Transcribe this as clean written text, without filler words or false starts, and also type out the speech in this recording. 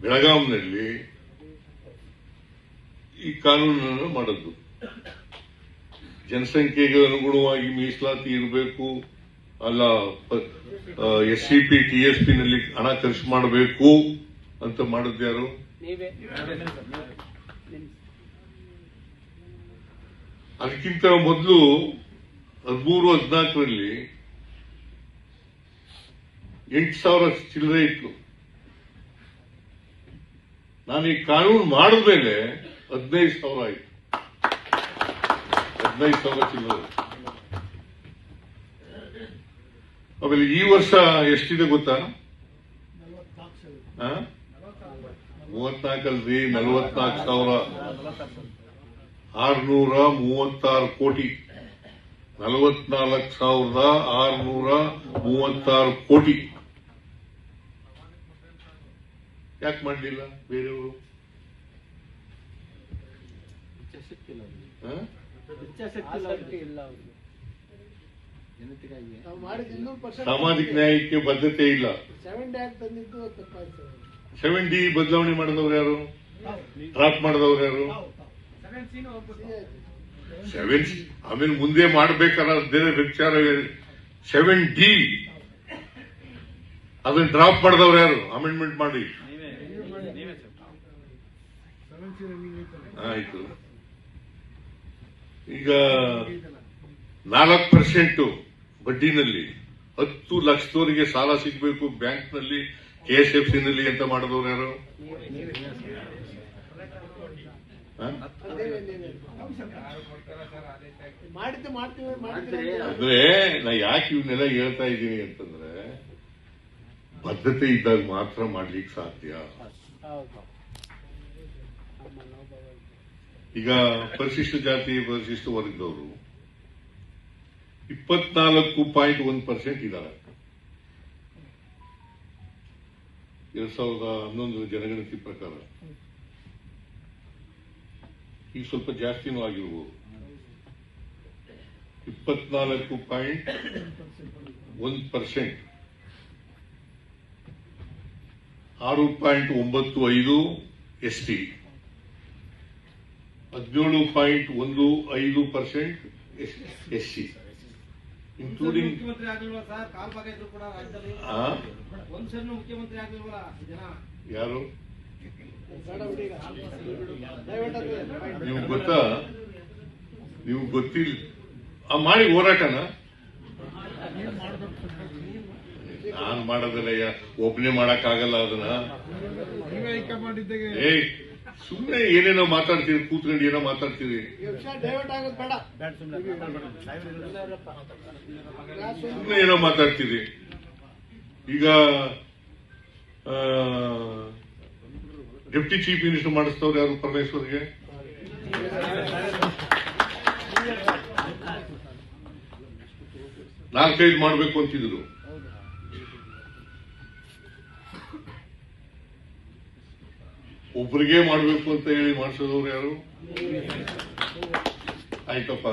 ಬೆಳಗಾಂನಲ್ಲಿ ಈ ಕಾನೂನನ್ನು ಮಾಡದ್ದು. ಜನಸಂಖ್ಯೆಗೆ ಅನುಗುಣವಾಗಿ ಮೀಸಲಾತಿ ಇರಬೇಕು, ಅಲ್ಲ SCP TSP ನಲ್ಲಿ ಹಣ ಖರ್ಚು ಮಾಡಬೇಕು ಅಂತ ಮಾಡಿದ್ದು ಯಾರು? ಅದಕ್ಕಿಂತ ಮೊದಲು 13-14ರಲ್ಲಿ 8,000 ಚಿಲ್ಲರೆ ಇತ್ತು. ನಾನು ಈ ಕಾನೂನು ಮಾಡಿದ್ಮೇಲೆ 15,000 ಆಯ್ತು. 15,000 ಚಿಲ್ಲರೆ. ಆಮೇಲೆ ಈ ವರ್ಷ ಎಷ್ಟಿದೆ ಗೊತ್ತಾ? 34 ಅಲ್ರಿ, 44,636 ಕೋಟಿ. 44,636 ಕೋಟಿ. ಯಾಕೆ ಮಾಡಲಿಲ್ಲ ಬೇರೆಯವರು? ಸಾಮಾಜಿಕ ನ್ಯಾಯಕ್ಕೆ ಬದ್ಧತೆ ಇಲ್ಲ. 7D ಬದಲಾವಣೆ ಮಾಡಿದವರು ಯಾರು? ಡ್ರಾಪ್ ಮಾಡಿದವರು ಯಾರು? 7 ಆಮೇಲೆ ಮುಂದೆ ಮಾಡಬೇಕಾದ ಬೇರೆ ವಿಚಾರ. 7D ಅದನ್ನ ಡ್ರಾಪ್ ಮಾಡಿದವರು ಯಾರು? ಅಮೆಂಡ್ಮೆಂಟ್ ಮಾಡಿ ಆಯ್ತು. ಈಗ 4% ಬಡ್ಡಿನಲ್ಲಿ 10 ಲಕ್ಷದವರೆಗೆ ಸಾಲ ಸಿಗಬೇಕು ಬ್ಯಾಂಕ್ನಲ್ಲಿ, KSFC ನಲ್ಲಿ ಅಂತ ಮಾಡಿದವರು ಯಾರು? ಅಂದ್ರೆ ನಾ ಯಾಕೆ ಇವನ್ನೆಲ್ಲ ಹೇಳ್ತಾ ಇದ್ದೀನಿ ಅಂತಂದ್ರೆ, ಬದ್ಧತೆ ಇದ್ದಾಗ ಮಾತ್ರ ಮಾಡ್ಲಿಕ್ಕೆ ಸಾಧ್ಯ. ಈಗ ಪರಿಶಿಷ್ಟ ಜಾತಿ ಪರಿಶಿಷ್ಟ ವರ್ಗದವರು 24.1% ಇದ್ದಾರೆ. 2011 ಜನಗಣತಿ ಪ್ರಕಾರ. ಈಗ ಸ್ವಲ್ಪ ಜಾಸ್ತಿನೂ ಆಗಿರ್ಬೋದು. 24.1%. 6.95 ST, 17.15% SC, ಇನ್ಕ್ಲೂಡಿಂಗ್ ಯಾರು? ನೀವು ಗೊತ್ತಾ? ನೀವು ಗೊತ್ತಿಲ್ಲ ಮಾಡಿ ಹೋರಾಟನ ನಾನ್ ಮಾಡೋದಲ್ಲ, ಒಬ್ಬನೇ ಮಾಡಕ್ಕಾಗಲ್ಲ ಅದನ್ನ. ಸುಮ್ಮನೆ ಏನೇನೋ ಮಾತಾಡ್ತೀರಿ, ಕೂತ್ಕೊಂಡು ಏನೋ ಮಾತಾಡ್ತೀರಿ, ಸುಮ್ಮನೆ ಏನೋ ಮಾತಾಡ್ತೀರಿ. ಈಗ ಡೆಪ್ಟಿ ಚೀಫ್ ಮಿನಿಸ್ಟರ್ ಮಾಡಿಸ್ತವ್ರು ಯಾರು? ಪರಮೇಶ್ವರ್ಗೆ. ನಾಲ್ಕೈದು ಮಾಡಬೇಕು ಅಂತಿದ್ರು. ಒಬ್ಬರಿಗೆ ಮಾಡಬೇಕು ಅಂತ ಹೇಳಿ ಮಾಡಿಸೋದವ್ರು ಯಾರು? ಆಯ್ತಪ್ಪ.